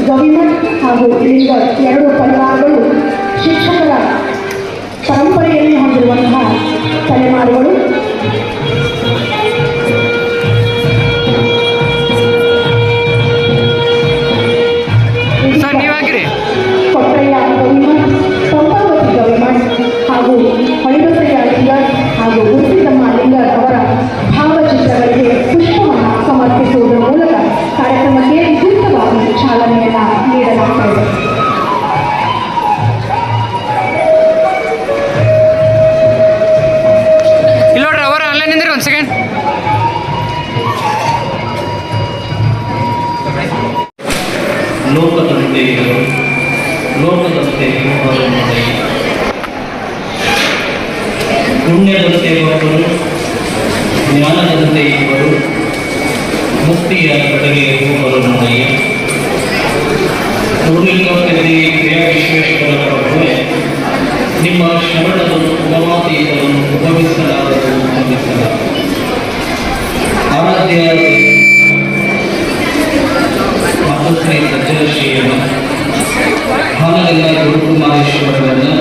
ಗವಿಮಠ್ ಹಾಗೂ ಇಲ್ಲಿಂದ ಎರಡು ಪರಿವಾರಗಳು ಶಿಕ್ಷಕರ ಪರಂಪರೆಯಲ್ಲಿ ಹೊಂದಿರುವಂತಹ ತಲೆಮಾರುಗಳು. ಕೊಟ್ರಯ್ಯ ಗವಿಮಠ್, ಪಂಪಾವತಿ ಗವಿಮಠ್ ಹಾಗೂ ಹಳಿಬಸಯ್ಯ ಲಿಂಗರ್ ಹಾಗೂ ಗುರುಸಿದ್ದಮ್ಮ ಲಿಂಗರ್ ಅವರ ಭಾವಚಿತ್ರಗಳಿಗೆ ಪುಷ್ಪವನ್ನು ಸಮರ್ಪಿಸುವುದರ ಮೂಲಕ ಕಾರ್ಯಕ್ರಮಕ್ಕೆ ವಿದ್ಯುಕ್ತವಾಗಿ ಚಾಲನೆಯನ್ನು ನೀಡಲಾಗುತ್ತದೆ. ಒಂದು ಸೆಕೆಂಡ್. ಲೋಕದಂತೆ ಇವರು, ಲೋಕದಂತೆ ಹೊರಮುಡಿ, ಪುಣ್ಯದಂತೆ ಒಬ್ಬರು, ಜ್ಞಾನದಂತೆ ಇವರು, ಮುಕ್ತಿಯ ಕಡೆಗೆ ಹೊರಮುಡಿ. ಊರಿಲ್ಲೋಕದಲ್ಲಿ ಕ್ರಿಯಾ ವಿಶ್ವೇಶ್ವರ ಪ್ರಭುವೆ, ನಿಮ್ಮ ಶರಣವನ್ನು ಉಪಮಾತೀತವನ್ನು ಉಪಮಿಸಲಾರದು ಉಪಮಿಸಲಾರದು. ಆರಾಧ್ಯ ಮಾತೃಶ್ರೀ ಸಜ್ಜನಶ್ರೀಯನ್ನು, ಹಾನಗಲ್ಲ ಗುರುಕುಮಾರೇಶ್ವರರನ್ನು,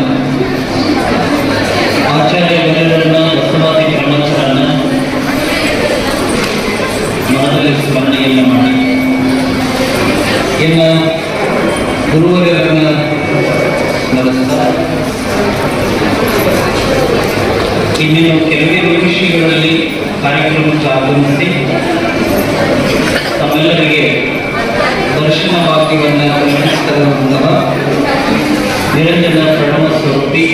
ಆಚಾರ್ಯ ವರರನ್ನು, ಬಸವಾದಿ ಬ್ರಹ್ಮಚರನ್ನ ಮನದಲ್ಲಿ ಸ್ಮರಣೆಯನ್ನು ಮಾಡಿ ಎಲ್ಲ ಗುರುವರರನ್ನು ನಡೆಸ್ತಾ ಇನ್ನೇನು ಕೆಲವೇ ನಿಮಿಷಗಳಲ್ಲಿ ಕಾರ್ಯಕ್ರಮಕ್ಕೆ ಆಗಮಿಸಿ ತಮ್ಮೆಲ್ಲರಿಗೆ ದರ್ಶನ ಭಾಗ್ಯವನ್ನು ಕರುಣಿಸಿದ ಮೂಲಕ ನಿರಂಜನ ಪ್ರಣವ ಸ್ವರೂಪಿ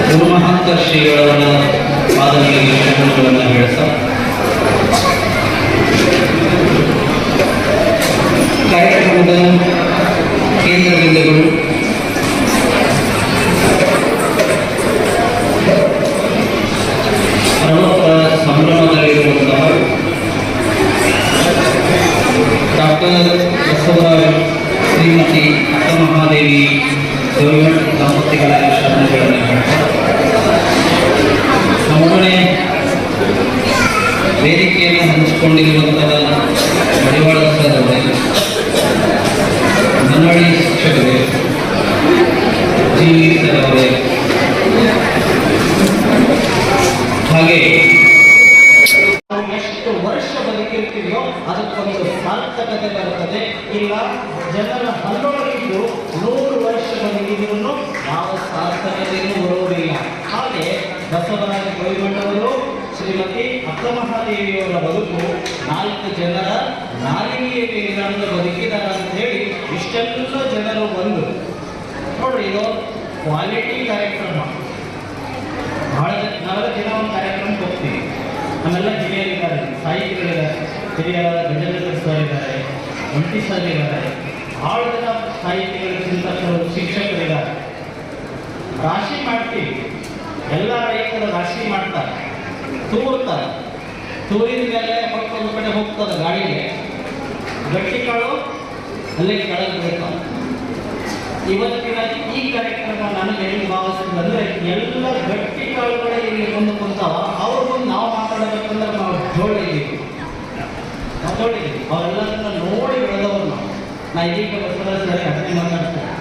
ಗುರುಮಹಾಂತ ಶ್ರೀಗಳವರ ಪಾದಗಳಿಗೆ ಶರಣಗಳನ್ನು ಹೇಳಿಸ ಕಾರ್ಯಕ್ರಮದ ಕೇಂದ್ರ ಬಿಂದುಗಳು ಸಂಭ್ರಮದಲ್ಲಿರುವಂತಹ ಡಾಕ್ಟರ್ ಬಸವರಾಜ್ ಶ್ರೀಮತಿ ಅಕ್ಕಮಹಾದೇವಿ ಗವಿಮಠ್ ದಂಪತಿಗಳ ಶರಣಗಳನ್ನು ನಮ್ಮೊಡನೆ ವೇದಿಕೆಯನ್ನು ಹಂಚಿಕೊಂಡಿರುವಂತಹ ಮಡಿವಾಳ ಸರ್ ಅವರೇ, ಕನ್ನಡಿ ಶಿಕ್ಷಕರೇ, ಜಿ ಸರ್ ಅವರೇ, ಹಾಗೆ ಎಷ್ಟು ವರ್ಷ ಬದುಕಿರ್ತೀವಿಯೋ ಅದಕ್ಕೊಂದು ಸಾರ್ಥಕತೆ ಬರುತ್ತದೆ. ಇಲ್ಲ ಜನರ ಹಲ್ಲೊಳಗಿದ್ದು 100 ವರ್ಷ ಬದುಕಿದ್ರು ಯಾವ ಸಾರ್ಥಕತೆಯೂ ಬರುವುದಿಲ್ಲ. ಹಾಗೆ ಬಸವರಾಜ ಗವಿಮಠವರು, ಶ್ರೀಮತಿ ಅಕ್ಕಮಹಾದೇವಿಯವರ ಬದುಕು 4 ಜನರ ನಾಲಿಗೆಯಲ್ಲಿ ಏನಾದರೂ ಬದುಕಿದ್ದಾರೆ ಅಂತ ಹೇಳಿ ಇಷ್ಟೆಲ್ಲ ಜನರು ಬಂದು ನೋಡ್ರಿ, ಇದು ಕ್ವಾಲಿಟಿ ಕಾರ್ಯಕ್ರಮ. ಬಹಳ ನಾವೆಲ್ಲ ದಿನ ಒಂದು ಕಾರ್ಯಕ್ರಮಕ್ಕೆ ಹೋಗ್ತೀವಿ. ನಮ್ಮೆಲ್ಲ ಹಿರಿಯರಿದ್ದಾರೆ, ಸಾಹಿತಿಗಳಿದ್ದಾರೆ, ಹಿರಿಯರಾದ ಗಂಜೇಂದ್ರ ಸರ್ ಇದ್ದಾರೆ, ಒಂಟಿ ಸರ್ ಇದ್ದಾರೆ, ಭಾಳ ಜನ ಸಾಹಿತಿಗಳು, ಚಿಂತಕರು, ಶಿಕ್ಷಕರಿದ್ದಾರೆ. ರಾಶಿ ಮಾಡ್ತೀವಿ, ಎಲ್ಲ ರೈತರ ರಾಶಿ ಮಾಡ್ತಾರೆ, ತೂರ್ತಾರೆ. ತೂರಿದ ಮೇಲೆ ಒಂದು ಕಡೆ ಹೋಗ್ತದೆ ಗಾಡಿಗೆ, ಗಟ್ಟಿ ಕಾಳು ಅಲ್ಲೇ ಕೆಳಗೆ ಬೀಳ್ತಾವೆ. ಇವತ್ತಿನ ಈ ಕಾರ್ಯಕ್ರಮ ನನಗೆ ಏನು ಭಾವಿಸ್ತದಂದ್ರೆ, ಎಲ್ಲ ಗಟ್ಟಿ ಕಾಳುಗಳೇ ಇಲ್ಲಿ ಬಂದು ಕುಂತಾವ. ಅವ್ರ ಮುಂದೆ ನಾವು ಮಾತಾಡಬೇಕಂದ್ರೆ ನಾವು ಜೋಡಿದ್ದೀವಿ, ಅವರೆಲ್ಲರನ್ನ ನೋಡಿ ಬೆಳೆದವರು ನಾವು. ನಾ ಇದೀಗ ಬಸವರಾಜ್ ಸರಿ ಅದನ್ನೇ ಮಾತಾಡ್ತೇನೆ.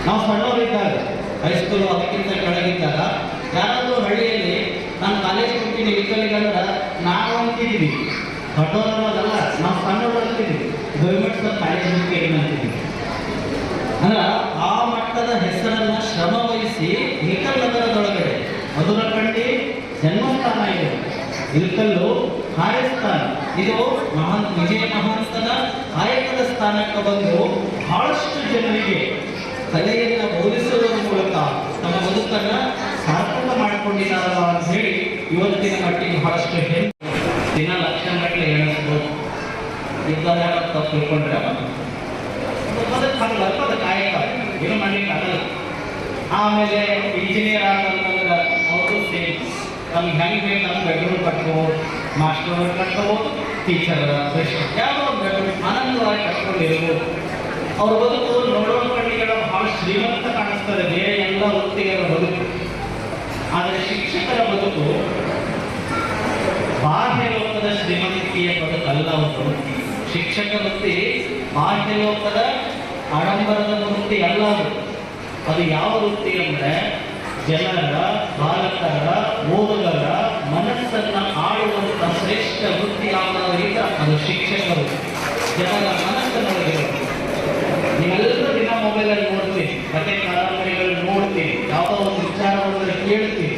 ನಾವು ಸಣ್ಣವರಿದ್ದಾಗ, ಹೈಸ್ಕೂಲು ಅದಕ್ಕಿಂತ ಕೆಳಗಿದ್ದಾಗ, ಯಾರಾದರೂ ಹಳ್ಳಿಯಲ್ಲಿ ನಾನು ಕಾಲೇಜ್ ಕೊಡ್ತೀನಿ ವಿಕಲಿಗಂದ್ರೆ ನಾವು ಅಂತಿದ್ದೀವಿ, ದೊಡ್ಡವರಲ್ಲ, ನಾವು ಸಣ್ಣವರು ಅಂತಿದ್ದೀವಿ. ಗವಿಮಠ್ ಸರ್ ಕಾಲೇಜ್ ಮುಖ್ಯ ಅಂತಿದ್ದೀವಿ. ಅಂದ್ರೆ ಆ ಮಟ್ಟದ ಹೆಸರನ್ನ ಶ್ರಮ ವಹಿಸಿ ಇಲ್ಕಲ್ ನಗರದೊಳಗಡೆ ಮಧುರಕಂಡಿ ಜನ್ಮಸ್ಥಾನ ಇದೆ, ಇಲ್ಕಲ್ಲು ಕಾರ್ಯಸ್ಥಾನ, ಇದು ವಿಜಯ ಮಹಾಂತನ ಕಾಯಕದ ಸ್ಥಾನಕ್ಕೆ ಬಂದು ಬಹಳಷ್ಟು ಜನರಿಗೆ ಕಲೆಯನ್ನು ಬೋಧಿಸುವುದರ ಮೂಲಕ ತಮ್ಮ ಬದುಕನ್ನು ಸಾರ್ಥಕ ಮಾಡಿಕೊಂಡಿದ್ದಾರ ಅಂತ ಹೇಳಿ ಇವತ್ತಿನ ಮಟ್ಟಿಗೆ ಬಹಳಷ್ಟು ಹೆಣ್ಣು ದಿನ ಲಕ್ಷಗಟ್ಟಲೆ ಎಣಿಸ್ಬೋದು. ಇದ್ದಾರೆ ತಪ್ಪು ತಿಳ್ಕೊಂಡ್ರೆ ಅದು ಕಾಯಕ ಏನು ಮಾಡ್ಲಿಕ್ಕೆ ಆಗಲ್ಲ. ಆಮೇಲೆ ಇಂಜಿನಿಯರ್ ಆಗಂತಂದ್ರೆ ಅವರು ಸೇಮ್ ನಮ್ಗೆ ಹೆಂಗೆ ಬೇಕು ನಮ್ಗೆ ಬೆಡ್ರೂಮ್ ಕಟ್ಬೋದು, ಮಾಸ್ಟರ್ ಕಟ್ಕೋಬೋದು, ಟೀಚರ್ ಯಾವುದೋ ಒಂದು ಬೆಡ್ರೂಮ್ ಆನಂದವಾಗಿ ಕಟ್ಕೊಂಡಿರ್ಬೋದು. ಅವ್ರ ಬದುಕು ನೋಡುವ ಕಣ್ಣಿಗಳ ಬಹಳ ಶ್ರೀಮಂತ ಕಾಣಿಸ್ತದೆ ಬೇರೆ ಎಲ್ಲ ವೃತ್ತಿಗಳ ಬದುಕು. ಆದರೆ ಶಿಕ್ಷಕರ ಬದುಕು ಬಾಹ್ಯ ಲೋಕದ ಶ್ರೀಮಂತಿಕೆಯ ಬದುಕಲ್ಲ. ಅವರು ಶಿಕ್ಷಕ ವೃತ್ತಿ ಬಾಹ್ಯ ಲೋಕದ ಆಡಂಬರದ ವೃತ್ತಿ ಅಲ್ಲ ಅದು ಯಾವ ವೃತ್ತಿ ಅಂದರೆ ಜನರ ಬಾಲಕರ ಓದುಗರ ಮನಸ್ಸನ್ನ ಆಳುವಂಥ ಶ್ರೇಷ್ಠ ವೃತ್ತಿ ಯಾವುದಾದ್ರಿಂದ ಅದು ಶಿಕ್ಷಕರು. ಜನರ ಮನಸ್ಸನ್ನೊಳಗಿರೋದು. ನೀವೆಲ್ಲರೂ ದಿನ ಮೊಬೈಲಲ್ಲಿ ನೋಡ್ತೀವಿ, ಕಥೆ ಕಾದಂಬರಿಗಳು ನೋಡ್ತೀವಿ, ಯಾವುದೋ ಒಂದು ವಿಚಾರವನ್ನು ಕೇಳ್ತೀವಿ.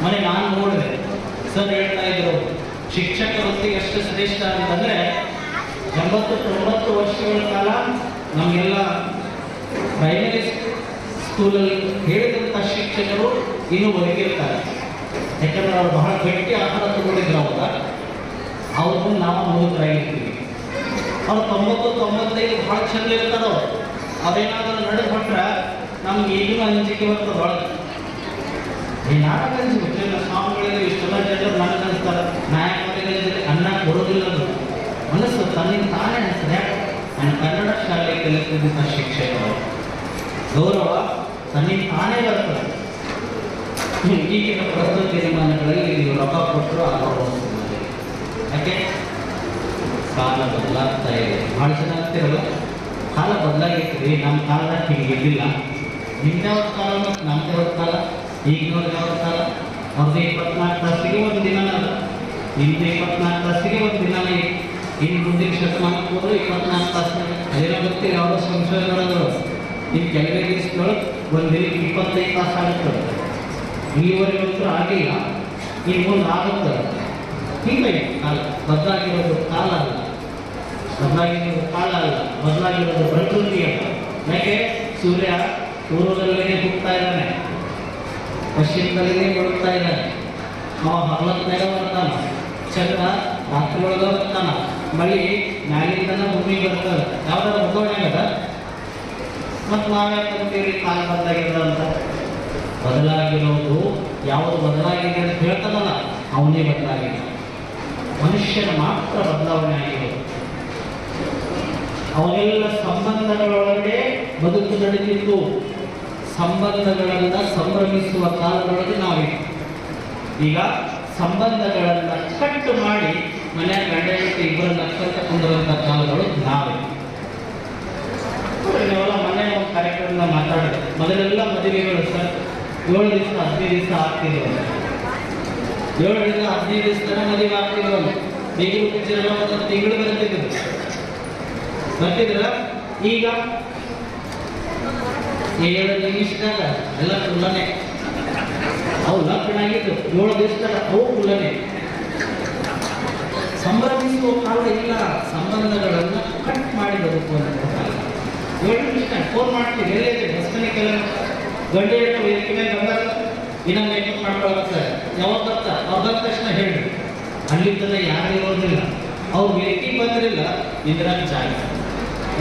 ಮನೆ ನಾನು ನೋಡಿದೆ, ಸರ್ ಹೇಳ್ತಾ ಇದ್ರು ಶಿಕ್ಷಕ ವೃತ್ತಿ ಎಷ್ಟು ಶ್ರೇಷ್ಠ ಅಂತಂದ್ರೆ 80-90 ವರ್ಷಗಳ ಕಾಲ ನಮಗೆಲ್ಲ ಪ್ರೈಮರಿ ಸ್ಕೂಲಲ್ಲಿ ಹೇಳಿದಂಥ ಶಿಕ್ಷಕರು ಇನ್ನೂ ಬದುಕಿರ್ತಾರೆ. ಯಾಕಂದ್ರೆ ಅವ್ರು ಬಹಳ ಗಟ್ಟಿ ಆಹಾರ ತಗೊಂಡಿದ್ರು ಅವಾಗ. ಅವ್ರನ್ನ ನಾವು ಮುದುಕರಾಗಿರ್ತೀವಿ. ಅವ್ರು 90-95 ಬಹಳ ಚಂದ ಇರ್ತಾರೆ. ಅವೇನಾದ್ರೂ ನಡೆದ್ಬಿಟ್ರೆ ನಮ್ಗೆ ಈಗಿನ ಅಂಜಿಕೆ ಬರ್ತದೆ ಒಳಗೆ. ಏನಾಗ ಅನ್ಸ್ಬಿಟ್ಟು ಸ್ವಾಮಿಗಳಿಗೆ ಇಷ್ಟೆಲ್ಲ ಜನರು ನನಗೆ ಅನಿಸ್ತಾರೆ, ನಾಯಕರಿಗೆ ಅನ್ನ ಕೊಡೋದಿಲ್ಲ. ಅದು ಮನಸ್ಸು ತನ್ನಿಂದ ತಾನೇ ಅನಿಸ್ತದೆ. ನನ್ನ ಕನ್ನಡ ಶಾಲೆ ಕಲಿತಿದ್ದಂಥ ಶಿಕ್ಷಕರು ಗೌರವ ತನ್ನಿಂದ ತಾನೇ ಬರ್ತದೆ. ಈಗಿನ ಪ್ರಸ್ತುತ ದಿನಮಾನಗಳಲ್ಲಿ ನೀವು ರೊಕ್ಕ ಕೊಟ್ಟರು ಆ ಗೌರವ ಸಿಗ್ತದೆ. ಯಾಕೆ ಕಾಲ ಬದಲಾಗ್ತಾ ಇದೆ. ಭಾಳ ಜನ ಆಗ್ತಿರಲ್ಲ, ಕಾಲ ಬದಲಾಗಿರ್ತೀವಿ. ನಮ್ಮ ಕಾಲದಾಗ ಹೀಗಿದ್ದಿಲ್ಲ. ನಿಮ್ದೆವ್ರ ಕಾಲ ಮತ್ತು ನಮ್ದೆವ್ರ ಕಾಲ, ಈಗಿನವ್ರಿಗೆ ಯಾವ ಕಾಲ. ಅವ್ರದ್ದು 24 ತಾಸಿಗೆ ಒಂದು ದಿನ ಅಲ್ಲ, ನಿಮ್ದು 24 ತಾಸಿಗೆ ಒಂದು ದಿನನೇ. ಇನ್ನು ಮುಂದಿನ ಶತಮಾನಕ್ಕೆ ಹೋದ್ರೆ 24 ತಾಸಿಗೆ ಅದೇನೋ ಗೊತ್ತಿ ಯಾವುದೋ ಸಂಶೋಧನೆಗಳು ಇನ್ನು ಕೆಲವೇ ದಿವಸಗಳು ಒಂದು ದಿನಕ್ಕೆ 25 ತಾಸು ಆಗುತ್ತದೆ. ಇಲ್ಲಿವರೆಗಂತೂ ಆಗಿಲ್ಲ, ಇನ್ನು ಮುಂದೆ ಆಗುತ್ತದೆ. ಹೀಗೆ ಕಾಲ ಬದಲಾಗಿರೋದು ಕಾಲ ಅಲ್ಲ, ಬದಲಾಗಿರೋದು ಕಾಲ ಅಲ್ಲ, ಬದಲಾಗಿರೋದು ಪ್ರಕೃತಿ ಅಲ್ಲ. ಯಾಕೆ ಸೂರ್ಯ ಪೂರ್ವದಲ್ಲೇ ಹುಟ್ಟುತ್ತಾ ಇದ್ದಾನೆ, ಪಶ್ಚಿಮದಲ್ಲೇ ಬರುತ್ತಾ ಇದ್ದಾನೆ. ಅವ ಹಗಲತ್ನಾಗ ಬರ್ತಾನ, ಚಂದ್ರ ರಾತ್ರಿ ಒಳಗೆ ಬರ್ತಾನ, ಮಳಿ ಮ್ಯಾಲಿಂದನ ಭೂಮಿಗೆ ಬರ್ತದೆ. ಯಾವ್ದಾರ ಬದಲಾವಣೆ ಅದ. ಮತ್ತು ನಾವ್ಯಾಕಂತೀವಿ ಕಾಲ ಬದಲಾಗಿರೋದು ಅಂತ. ಬದಲಾಗಿರೋದು ಯಾವುದು ಬದಲಾಗಿದೆ ಅಂತ ಹೇಳ್ತಾನಲ್ಲ ಅವನೇ ಬದಲಾಗಿದೆ. ಮನುಷ್ಯನ ಮಾತ್ರ ಬದಲಾವಣೆ ಆಗಿರೋದು. ಅವನೆಲ್ಲ ಸಂಬಂಧಗಳೊಳಗಡೆ ಬದುಕು ನಡೆದಿದ್ದು. ಸಂಬಂಧಗಳನ್ನು ಸಂಭ್ರಮಿಸುವ ಕಾಲದೊಳಗೆ ನಾವಿದೆ. ಈಗ ಸಂಬಂಧಗಳನ್ನು ಕಟ್ಟು ಮಾಡಿ ಮನೆಯ ಗಂಡ ಹೆಂಡತಿ ಇಬ್ಬರನ್ನ ಕಟ್ಟ ಕುಂದಿರುವಂಥ ಕಾಲಗಳು ನಾವೇ. ನೀವೆಲ್ಲ ಮನೆ ಒಂದು ಕಾರ್ಯಕ್ರಮದ ಮಾತಾಡಿದೆ. ಮೊದಲೆಲ್ಲ ಮದುವೆಗಳು ಸರ್ 7 ದಿವಸ 15 ದಿವಸ ಆಗ್ತಿದ್ವು. 7 15 ದಿವಸ ತನಕ ಮದುವೆ ಆಗ್ತಿದ್ವು. ಈಗಲೂ ಪಿಕ್ಚರ್ ಒಂದು ತಿಂಗಳು ಬರ್ತಿದ್ರ. ಈಗ 7 ನಿಮಿಷದಾಗ ಎಲ್ಲ ಕುಲ್ಲನೆ. ಅವು ಲಗ್ನ ಆಗಿದ್ದು 7 ದಿವಸದಾಗ ಅವು ಕುಲ್ಲನೆ. ಸಂಭ್ರಮಿಸುವ ಕಾಲ ಇಲ್ಲ, ಸಂಬಂಧಗಳನ್ನು ಕಟ್ ಮಾಡಿ ಬದುಕುವಂಥ ಕಾಲ. 7 ನಿಮಿಷ ಫೋನ್ ಮಾಡ್ತೀವಿ, ಎಲ್ಲೇ ಬಸ್ಕನಿಗೆಲ್ಲ ಗಂಡ ಹೆಣ್ಣು ವೇದಿಕೆ ಮೇಲೆ ಬಂದಾಗ ಇನ್ನೊಂದು ಮೇಕಪ್ ಮಾಡ್ಕೊಳ್ತಾರೆ. ಯಾವಾಗ ಬರ್ತಾ ಅವ್ರು ಬಂದ ತಕ್ಷಣ ಹೇಳಿ. ಅಲ್ಲಿ ತನಕ ಯಾರು ಇರೋದಿಲ್ಲ, ಅವ್ರು ವೇದಿಕೆ ಬಂದಿರಲಿಲ್ಲ, ಇದ್ರಾಗ ಜಾಗ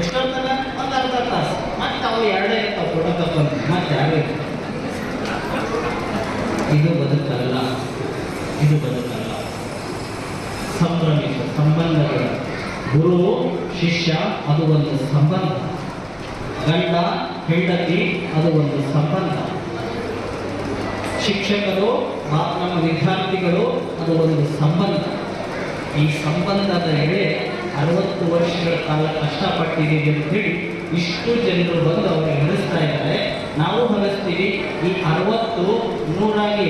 ಎಷ್ಟೊತ್ತನ ಒಂದು ಅರ್ಧ ತಾಸು. ಮತ್ತೆ ಅವು 2 ಇರ್ತಾವೆ ಫೋಟೋ ತಗೊಂಡು, ಮತ್ತೆ 2 ಇರ್ತಾವೆ. ಇದು ಬದುಕಲ್ಲ, ಇದು ಬದುಕಲ್ಲ. ಸಂಭ್ರಮಿಸ ಸಂಬಂಧಗಳು. ಗುರು ಶಿಷ್ಯ ಅದು ಒಂದು ಸಂಬಂಧ, ಗಂಡ ಹೆಂಡತಿ ಅದು ಒಂದು ಸಂಬಂಧ, ಶಿಕ್ಷಕರು ನಮ್ಮ ವಿದ್ಯಾರ್ಥಿಗಳು ಅದು ಒಂದು ಸಂಬಂಧ. ಈ ಸಂಬಂಧದ ಎಡೆ 60 ವರ್ಷಗಳ ಕಾಲ ಕಷ್ಟಪಟ್ಟಿದ್ದೀವಿ ಅಂತ ಹೇಳಿ ಇಷ್ಟು ಜನರು ಬಂದು ಅವರಿಗೆ ಹರಿಸ್ತಾ ಇದ್ದಾರೆ. ನಾವು ಹರಿಸ್ತೀವಿ. ಈ 60 100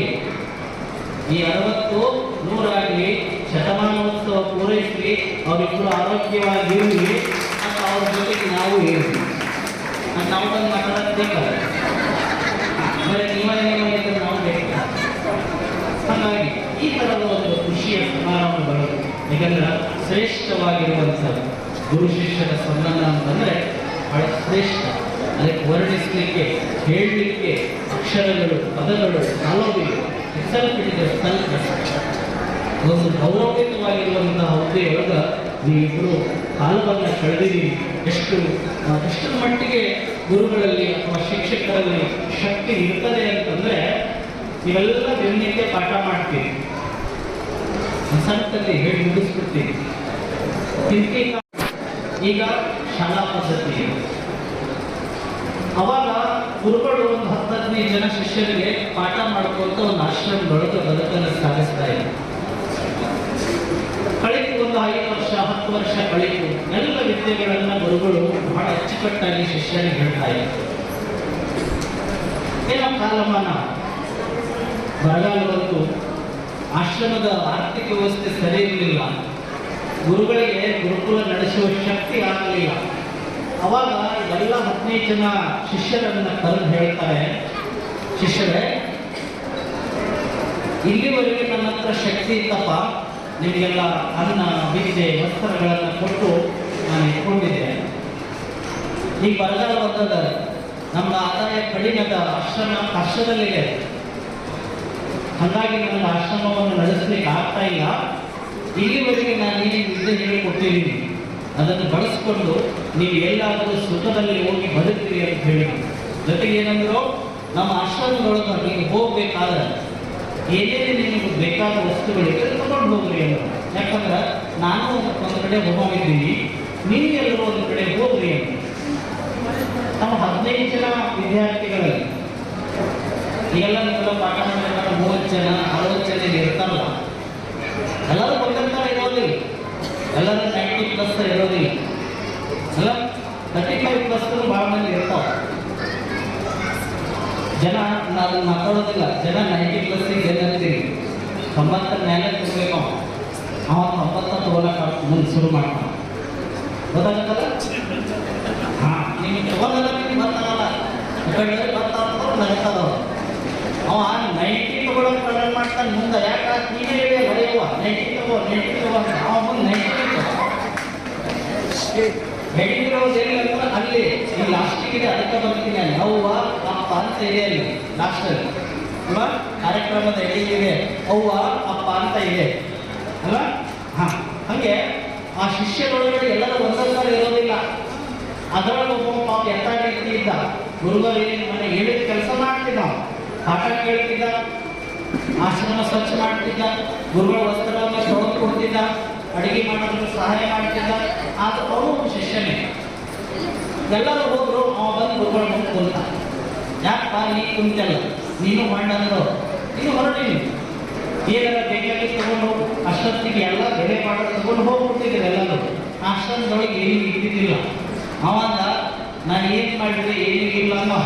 ಈ 60 100 ಶತಮಾನೋತ್ಸವ ಪೂರೈಸಿ ಅವರಿಬ್ಬರು ಆರೋಗ್ಯವಾಗಿರಲಿ ಅಂತ ಅವ್ರ ಜೊತೆಗೆ ನಾವು ಹೇಳ್ತೀವಿ. ನಾವು ಬಂದು ಮಾತಾಡೋದು ಬೇಕಲ್ಲ, ಬರೀ ನೀವೇ ನಾವು ಬೇಕು. ಹಾಗಾಗಿ ಈ ಥರದ ಒಂದು ಖುಷಿಯ ಸಮಾರಂಭಗಳು, ಯಾಕಂದ್ರೆ ಶ್ರೇಷ್ಠವಾಗಿರುವಂಥದ್ದು ಗುರು ಶಿಷ್ಯರ ಸಂಬಂಧ ಅಂತಂದರೆ ಬಹಳ ಶ್ರೇಷ್ಠ. ಅದಕ್ಕೆ ವರ್ಣಿಸಲಿಕ್ಕೆ, ಹೇಳಲಿಕ್ಕೆ ಅಕ್ಷರಗಳು, ಪದಗಳು ಸಾಲೋದಿಲ್ಲ. ಹೆಸರು ಒಂದು ಗೌರವಿತವಾಗಿರುವಂತಹ ಹುದ್ದೆಯೊಳಗೆ ನೀವಿಬ್ಬರು ಕಾಲವನ್ನು ಕಳೆದಿದ್ದೀವಿ. ಎಷ್ಟು ಮಟ್ಟಿಗೆ ಗುರುಗಳಲ್ಲಿ ಅಥವಾ ಶಿಕ್ಷಕರಲ್ಲಿ ಶಕ್ತಿ ಇರ್ತದೆ ಅಂತಂದರೆ ಇವೆಲ್ಲ ದಿನನಿತ್ಯ ಪಾಠ ಮಾಡ್ತೀವಿ, ಸಂತಲ್ಲಿ ಹೇಳಿ ಮುಗಿಸ್ಬಿಡ್ತೀವಿ. ಈಗ ಶಾಲಾ ಪದ್ಧತಿ. ಅವಾಗ ಗುರುಗಳು ಒಂದು 10-15 ಜನ ಶಿಷ್ಯರಿಗೆ ಪಾಠ ಮಾಡ್ಕೊಂತ ಒಂದು ಆಶ್ರಮದೊಳಗೆ ಬದುಕನ್ನು ಸಾಗಿಸ್ತಾ ಇದ್ದಾರೆ. ಕಳೆದ ಒಂದು 5 ವರ್ಷ 10 ವರ್ಷ ಕಳಿತು ಎಲ್ಲ ವಿದ್ಯೆಗಳನ್ನು ಗುರುಗಳು ಬಹಳ ಅಚ್ಚುಕಟ್ಟಾಗಿ ಶಿಷ್ಯನಿಗೆ ಹೇಳ್ತಾ ಇದ್ದಾರೆ. ಏನೋ ಕಾಲಮಾನ ಬರಗಾಲ ಬಂತು, ಆಶ್ರಮದ ಆರ್ಥಿಕ ವ್ಯವಸ್ಥೆ ಸರಿ ಇರಲಿಲ್ಲ, ಗುರುಗಳಿಗೆ ಗುರುಕುಲ ನಡೆಸುವ ಶಕ್ತಿ ಆಗಲಿಲ್ಲ. ಅವಾಗ ಎಲ್ಲ 15 ಜನ ಶಿಷ್ಯರನ್ನ ಕರೆದು ಹೇಳ್ತಾರೆ, ಶಿಷ್ಯರೇ, ಇಲ್ಲಿವರೆಗೆ ನನ್ನ ಹತ್ರ ಶಕ್ತಿ ಇತ್ತಪ್ಪ, ನಿಮಗೆಲ್ಲ ಅನ್ನ ವಿದ್ಯೆ ವಸ್ತ್ರಗಳನ್ನು ಕೊಟ್ಟು ನಾನು ಇಟ್ಕೊಂಡಿದ್ದೆ. ಈಗ ಬರಗಾಲ ಬಂದದ, ನಮ್ಮ ಆದಾಯ ಕಡಿಮೆದ, ಆಶ್ರಮ ಕಷ್ಟದಲ್ಲಿದೆ, ಹಾಗಾಗಿ ನನ್ನ ಆಶ್ರಮವನ್ನು ನಡೆಸಲಿಕ್ಕೆ ಆಗ್ತಾ ಇಲ್ಲ. ಇಲ್ಲಿವರೆಗೆ ನಾನು ಏನು ವಿದ್ಯೆ ಹೇಳಿಕೊಟ್ಟಿದ್ದೀನಿ ಅದನ್ನು ಬಳಸ್ಕೊಂಡು ನೀವು ಎಲ್ಲಾದರೂ ಸುಖದಲ್ಲಿ ಹೋಗಿ ಬದುಕ್ತೀರಿ ಅಂತ ಹೇಳಿ. ಜೊತೆಗೆ ಏನಂದ್ರು, ನಮ್ಮ ಆಶ್ರಮದೊಳಗೆ ನೀವು ಹೋಗ್ಬೇಕಾದ್ರೆ ಏನೇನು ನಿಮಗೆ ಬೇಕಾದ ವಸ್ತುಗಳಿಗೆ ತಗೊಂಡು ಹೋಗ್ರಿ ಅಂತ. ಯಾಕಂದ್ರೆ ನಾನು ಒಂದು ಕಡೆ ಹೋಗಿದ್ದೀನಿ, ನೀವು ಎಲ್ಲರೂ ಒಂದು ಕಡೆ ಹೋಗ್ರಿ ಅಂತ. ನಮ್ಮ 15 ಜನ ವಿದ್ಯಾರ್ಥಿಗಳಲ್ಲಿ ಈಗೆಲ್ಲ ನೀವೆಲ್ಲ ಪಾಠ ಮಾಡಬೇಕಾದ್ರೆ 30 ಜನ 60 ಜನ ಇರ್ತಾರಲ್ಲ, ಎಲ್ಲರೂ ಒಂದಂತರ ಇರೋದಿಲ್ಲ, ಎಲ್ಲರೂ 90+ ಇರೋದಿಲ್ಲ, ಅಲ್ಲ 35+ ಭಾಳ ಮಂದಿ ಇರ್ತಾವ. ಜನ ನಾವು ಮಾತಾಡೋದಿಲ್ಲ, ಜನ 90+ ಏನಂತೀವಿ, 90 ಮೇಲೆ ತಗೋಬೇಕು, ಅವ 90 ತಗೊಳಕ್ಕೆ ಮುಂದೆ ಶುರು ಮಾಡ್ತಾನೆ. ಗೊತ್ತಾಗತ್ತಲ್ಲ? ಹಾಂ, ನಿಮಗೆ ತಗೋದಲ್ಲ, ನಿಮ್ಗೆ ಗೊತ್ತಾಗಲ್ಲ, ಗೊತ್ತಾಗ ನಗ್ತಾದವ. ಅವ 90 ತಗೊಳಕ್ಕೆ ಕಡಿಮೆ ಮಾಡ್ತಾನೆ ಮುಂದೆ. ಯಾಕೆ ನೀವೇ ಹೇಳಿ ಹೊಡೆಯುವ 90 ತಗೋ ಅಂತ, ಅವ ಮುಂದೆ 90 ಹೇಳಿರೋದು ಏನಿಲ್ಲ ಅಲ್ಲಿ ಈ ಲಾಸ್ಟಿಗಿದೆ, ಅದಕ್ಕೆ ಬರ್ತೀನಿ ಅಲ್ಲಿ ಅವ್ವ ಅಪ್ಪ ಅಂತ ಇದೆ ಅಲ್ಲಿ ಲಾಸ್ಟಲ್ಲಿ ಅಲ್ವಾ, ಕಾರ್ಯಕ್ರಮದ ಎಲ್ಲಿದೆ ಅವ್ವ ಅಪ್ಪ ಅಂತ ಇದೆ ಅಲ್ವಾ. ಹಾಂ, ಹಾಗೆ ಆ ಶಿಷ್ಯರೊಳಗಡೆ ಎಲ್ಲರೂ ಒಂದೊಂದರ ಇರೋದಿಲ್ಲ. ಅದರೊಳಗೆ ಒಬ್ಬ ಪಾಪ ಎಂಥ ರೀತಿ ಇದ್ದ, ಗುರುಗಳು ಏನು ಮನೆ ಹೇಳಿದ ಕೆಲಸ ಮಾಡ್ತಿದ್ದ, ಪಾಠ ಕೇಳ್ತಿದ್ದ, ಆಶ್ರಮ ಸ್ವಚ್ಛ ಮಾಡ್ತಿದ್ದ, ಗುರುಗಳ ವಸ್ತ್ರವನ್ನು ತೊಳೆದು ಕೊಡ್ತಿದ್ದ, ಅಡಿಗೆ ಮಾಡೋದಕ್ಕೆ ಸಹಾಯ ಮಾಡ್ತಿದ್ದ. ಆದ್ರೆ ಅವನು ಒಬ್ಬ ಶಿಷ್ಯನೇ. ಎಲ್ಲರೂ ಹೋದ್ರು, ಅವ ಬಂದು ಗುರುಗಳ ಮುಂದೆ ಕುಂತ. ಯಾಕಪ್ಪ ನೀ ಕುಂತಲ್ಲ, ನೀನು ಮಾಡಂದ್ರು, ನೀನು ಹೊರಟೀನಿ, ಏನಾರ ಬೇಕಾಗಿ ತಗೊಂಡು ಹೋಗು. ಅಷ್ಟೊತ್ತಿಗೆ ಎಲ್ಲ ಬೆಲೆ ಮಾಡೋದು ತಗೊಂಡು ಹೋಗ್ಬಿಟ್ಟಿದ್ರು ಎಲ್ಲರೂ. ಆಶ್ರಮದೊಳಗೆ ಏನೂ ಇದ್ದಿದ್ದಿಲ್ಲ. ಅವಾಗ ನಾನು ಏನು ಮಾಡಿದ್ರೆ ಏನೂ ಇಲ್ಲ ಅನ್ನೋ.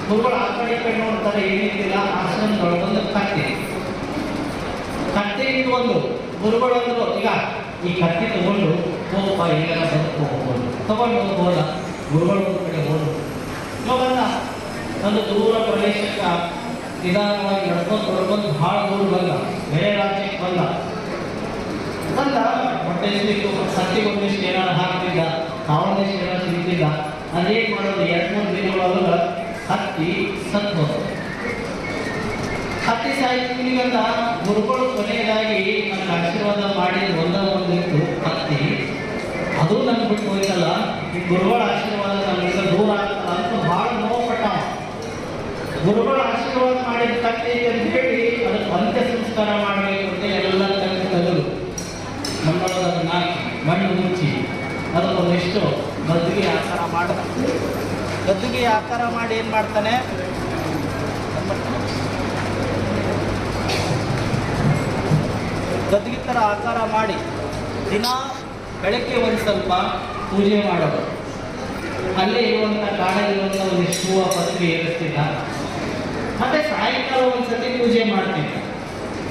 ಗುರುಗಳು ಆ ಕಡೆ ಈ ಕಡೆ ನೋಡ್ತಾರೆ, ಏನಿದ್ದಿಲ್ಲ. ಆಶ್ರಮದೊಳಗೆ ಒಂದು ಕತ್ತೆ ಇದ್ದು ಒಂದು ಗುರುಗಳು ಅಂದರು, ಈಗ ಈ ಕತ್ತಿ ತಗೊಂಡು ಹೋಗಪ್ಪ, ಎಲ್ಲರ ಬದುಕು ಹೋಗ್ಬೋದು, ತಗೊಂಡು ಹೋಗ್ಬೋದ. ಗುರುಗಳು ಒಂದು ಕಡೆ ಹೋದ್ರು, ಬಂದ ಒಂದು ದೂರ ಪ್ರದೇಶಕ್ಕೆ ನಿಧಾನವಾಗಿ ನಡ್ಕೊಂಡು ಭಾಳ ದೂರ ಬಂದ, ಬೇರೆ ರಾಜ್ಯಕ್ಕೆ ಬಂದ. ಹೊಟ್ಟೆ ಸಿಕ್ಕು, ಸತ್ತಿಗೊಂದಿಷ್ಟು ಏನಾರು ಹಾಕ್ತಿದ್ದ, ತಾವೊಂದಿಷ್ಟು ಏನಾರು ಸಿಗ್ತಿದ್ದ. ಅದೇನು ಮಾಡೋದು, 2-3 ದಿನಗಳೊಳಗೆ ಹತ್ತಿ ಸತ್ತು ಹೋದ. ಹತ್ತಿ ಸಾಯ್ತಿಂತ ಗುರುಗಳು ಕೊನೆಯದಾಗಿ ನನಗೆ ಆಶೀರ್ವಾದ ಮಾಡಿ ಒಂದಿತ್ತು ಹತ್ತಿ, ಅದು ನನ್ಗೆ ಬಿಟ್ಟು ಹೋಯ್ತಲ್ಲ, ಈ ಗುರುಗಳ ಆಶೀರ್ವಾದ ನನ್ನಿಂದ ದೂರ ಆಗ್ತಲ್ಲ ಅಂತ ಭಾಳ ನೋವುಪಟ್ಟ. ಗುರುಗಳ ಆಶೀರ್ವಾದ ಮಾಡಿದ ಕತ್ತಿ ಅಂತ ಹೇಳಿ ಅದಕ್ಕೆ ಅಂತ್ಯ ಸಂಸ್ಕಾರ ಮಾಡಬೇಕು ಅಂತ ಎಲ್ಲ ತೆಗೆದು ನಮ್ಮೊಳಗೆ ಅದನ್ನ ಮಣ್ಣು ಮುಚ್ಚಿ ಅದಕ್ಕೊಂದಿಷ್ಟು ಗದ್ದುಗೆ ಆಕಾರ ಮಾಡ್ದ. ಗದ್ದುಗೆ ಆಕಾರ ಮಾಡಿ ಏನು ಮಾಡ್ತಾನೆ, ಗದ್ದುಗೆ ಥರ ಆಕಾರ ಮಾಡಿ ದಿನ ಬೆಳಗ್ಗೆ ಒಂದು ಸ್ವಲ್ಪ ಪೂಜೆ ಮಾಡೋದು. ಅಲ್ಲೇ ಇರುವಂಥ ಕಾಡಲ್ಲಿರುವಂಥ ಒಂದಿಷ್ಟು ಹೂವು ಪತ್ರಿ ಏರಿಸ್ತಿದ್ದ, ಮತ್ತೆ ಸಾಯಂಕಾಲ ಒಂದ್ಸತಿ ಪೂಜೆ ಮಾಡ್ತಿದ್ದ.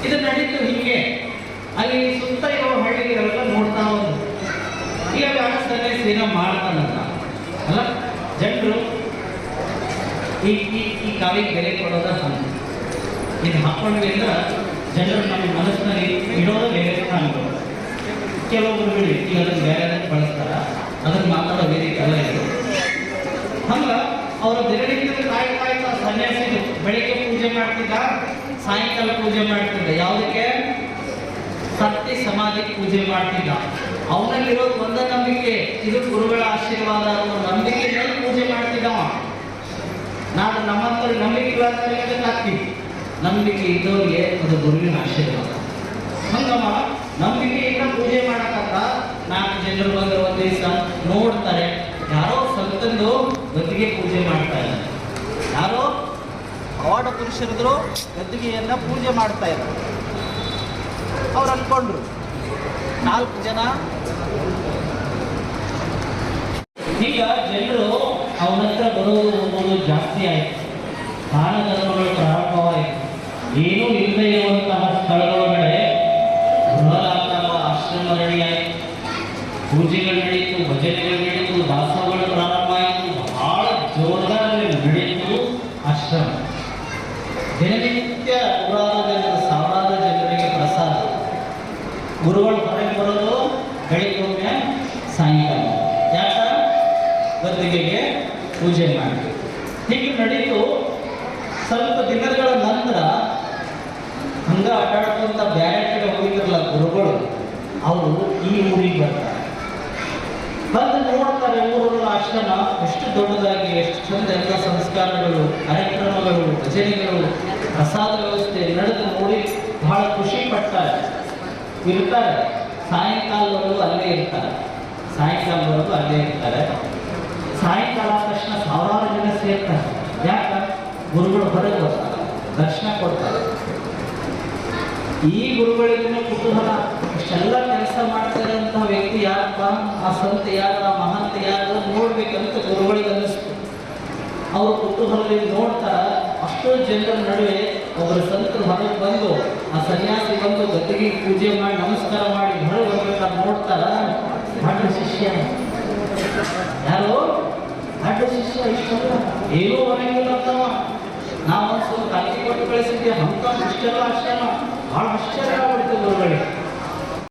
ಇದು ನಡೀತು ಹೀಗೆ. ಅಲ್ಲಿ ಸುತ್ತ ಇರೋ ಹಳ್ಳಿಗರೆಲ್ಲ ನೋಡ್ತಾ ಹೋದ್ರು. ಈಗ ವ್ಯವಸ್ಥೆ ಸೇನ ಮಾಡ್ತಾನಂತ ಅಲ್ಲ, ಜನರು ಈ ಕಾವಿಗೆ ಬೆಲೆ ಕೊಡೋದ ಹಂಗೆ. ಇದು ಹಾಕೊಂಡ್ವಿ ಅಂದ್ರೆ ಜನರು ನಮ್ಮ ಮನಸ್ಸಿನಲ್ಲಿ ಇಡೋದು ಬೇರೆ ಸ್ಥಾನಗಳು. ಕೆಲವೊಬ್ಬರು ಈಗ ಅದನ್ನು ಬೇರೆ ಬಳಸ್ತಾರ, ಅದನ್ನು ಮಾತಾಡೋ ವೇದಿಕೆ ಎಲ್ಲ ಇದು. ಹಂಗ ಅವರ ಬೆರಳಿಂದ ಕಾಯ್ತಾ ಸನ್ಯಾಸಿಗಳು ಬೆಳಿಗ್ಗೆ ಪೂಜೆ ಮಾಡ್ತಿದ್ದ, ಸಾಯಂಕಾಲ ಪೂಜೆ ಮಾಡ್ತಿದ್ದ. ಯಾವುದಕ್ಕೆ? ಸತ್ಯ ಸಮಾಧಿ ಪೂಜೆ ಮಾಡ್ತಿದ್ದ. ಅವನಲ್ಲಿರೋದು ಒಂದ ನಂಬಿಕೆ, ಇದು ಗುರುಗಳ ಆಶೀರ್ವಾದ ಅನ್ನೋ ನಂಬಿಕೆ ಪೂಜೆ ಮಾಡ್ತಿದ್ದವ. ನಾವು ನಮ್ಮಂತರ ನಂಬಿಕೆ ಇಲ್ಲದವರಿಗೆ ಆಗ್ತೀವಿ, ನಂಬಿಕೆ ಇದ್ದವರಿಗೆ ಅದು ಗುರುವಿನ ಆಶೀರ್ವಾದ. ಹಂಗಮ್ಮ ನಂಬಿಕೆಯಿಂದ ಪೂಜೆ ಮಾಡಕ್ಕಂತ 4 ಜನರು ಬಂದು ಒಂದು ದಿವಸ ನೋಡ್ತಾರೆ, ಯಾರೋ ಸಂತಂದು ಗದ್ದಿಗೆ ಪೂಜೆ ಮಾಡ್ತಾ ಇದ್ದಾರೆ. ಯಾರೋ ಅವಾಡ ಪುರುಷರಿದ್ರು ಗದ್ದಿಗೆಯನ್ನ ಪೂಜೆ ಮಾಡ್ತಾ ಇದ್ದಾರೆ. ಅವ್ರು ಅನ್ಕೊಂಡ್ರು 4 ಜನ ಈಗ ಜನರು ಅವನ ಹತ್ರ ಬರೋದು ಹೋಗೋದು ಜಾಸ್ತಿ ಆಯಿತು. ದಾನ ಧರ್ಮಗಳು ಪ್ರಾರಂಭವಾಯಿತು. ಏನೂ ಇಲ್ಲದೆ ಇರುವಂತಹ ಸ್ಥಳಗಳ ಕಡೆ ಬೃಹದಾಕಾರದ ಆಶ್ರಮ ರೆಡಿಯಾಯಿತು, ಪೂಜೆಗಳು ನಡೀತು, ಭಜನೆಗಳು ನಡೀತು, ದಾಸೋಹಗಳು ಪ್ರಾರಂಭ ಆಯಿತು. ಬಹಳ ಜೋರದಾರಿ ನಡೆಯಿತು ಆಶ್ರಮ. ದಿನನಿತ್ಯ ನೂರಾರು ಜನರು, ಸಾವಿರಾರು ಜನರಿಗೆ ಪ್ರಸಾದ. ಗುರುಗಳು ಹೊರಗೆ ಬರೋದು ಬೆಳಿಗ್ಗೆ ಒಮ್ಮೆ, ಸಾಯಂಕಾಲ. ಯಾಕ? ಗದ್ದಿಗೆಗೆ ಪೂಜೆ ಮಾಡಿ. ಹೀಗೆ ನಡೀತು. ಸ್ವಲ್ಪ ದಿನಗಳ ನಂತರ ಹಂಗ ಆಟಾಡ್ಕೊಂತ ಬೇರೆ ಕಡೆ ಹೋಗಿದ್ರಲ್ಲ ಗುರುಗಳು, ಅವರು ಈ ಊರಿಗೆ ಬರ್ತಾರೆ. ಬಂದು ನೋಡ್ತಾರೆ ಊರುಗಳ ಆಶ್ರಮ ಎಷ್ಟು ದೊಡ್ಡದಾಗಿ, ಎಷ್ಟು ಚಂದ ಎಲ್ಲ ಸಂಸ್ಕಾರಗಳು, ಕಾರ್ಯಕ್ರಮಗಳು, ಭಜನೆಗಳು, ಪ್ರಸಾದ ವ್ಯವಸ್ಥೆ ನಡೆದು ನೋಡಿ ಬಹಳ ಖುಷಿ ಪಡ್ತಾರೆ. ಇರ್ತಾರೆ. ಸಾಯಂಕಾಲವರೆಗೂ ಅಲ್ಲೇ ಇರ್ತಾರೆ. ಸಾಯಂಕಾಲವರೆಗೂ ಅಲ್ಲೇ ಇರ್ತಾರೆ. ಸಾಯಂಕಾಲ ಆದ ತಕ್ಷಣ ಸಾವಿರಾರು ಜನ ಸೇರ್ತಾರೆ. ಯಾಕ? ಗುರುಗಳು ಹೊರಗೆ ಬರ್ತಾರೆ, ದರ್ಶನ ಕೊಡ್ತಾರೆ. ಈ ಗುರುಗಳಿಗೂ ಕುತೂಹಲ, ಇಷ್ಟೆಲ್ಲ ಕೆಲಸ ಮಾಡ್ತಾ ಇರುವಂತಹ ವ್ಯಕ್ತಿ ಯಾರಪ್ಪ, ಆ ಸಂತ ಯಾರು, ಆ ಮಹಂತ ಯಾರು ನೋಡ್ಬೇಕಂತ ಗುರುಗಳಿಗೆ ಅನ್ನಿಸ್ತು. ಅವರು ಕುತೂಹಲದಲ್ಲಿ ನೋಡ್ತಾರ. ಅಷ್ಟೋ ಜನರ ನಡುವೆ ಒಬ್ಬರು ಸಂತರು ಹೊರಗೆ ಬಂದು, ಆ ಸನ್ಯಾಸಿ ಬಂದು ಗದ್ದಿಗೆ ಪೂಜೆ ಮಾಡಿ ನಮಸ್ಕಾರ ಮಾಡಿ ಹೊರಗೆ ಬರ್ಬೇಕಾದ್ರೆ ನೋಡ್ತಾರ, ಅಡ್ಡ ಶಿಷ್ಯ. ಯಾರು? ಅಡ್ಡ ಶಿಷ್ಯ. ಇಷ್ಟಲ್ಲ ಏನೂ ಬರಂಗಿಲ್ಲ ಅಂತವ. ನಾವು ಒಂದು ಸ್ವಲ್ಪ ಕತ್ತಿ ಕೊಟ್ಟು ಕಳಿಸಿದ್ವಿ ಅಂತ ಇಷ್ಟೆಲ್ಲ ಆಶ್ರಮ. ಭಾಳ ಆಶ್ಚರ್ಯ ಆಗ್ಬಿಡ್ತು ಗುರುಗಳಿಗೆ.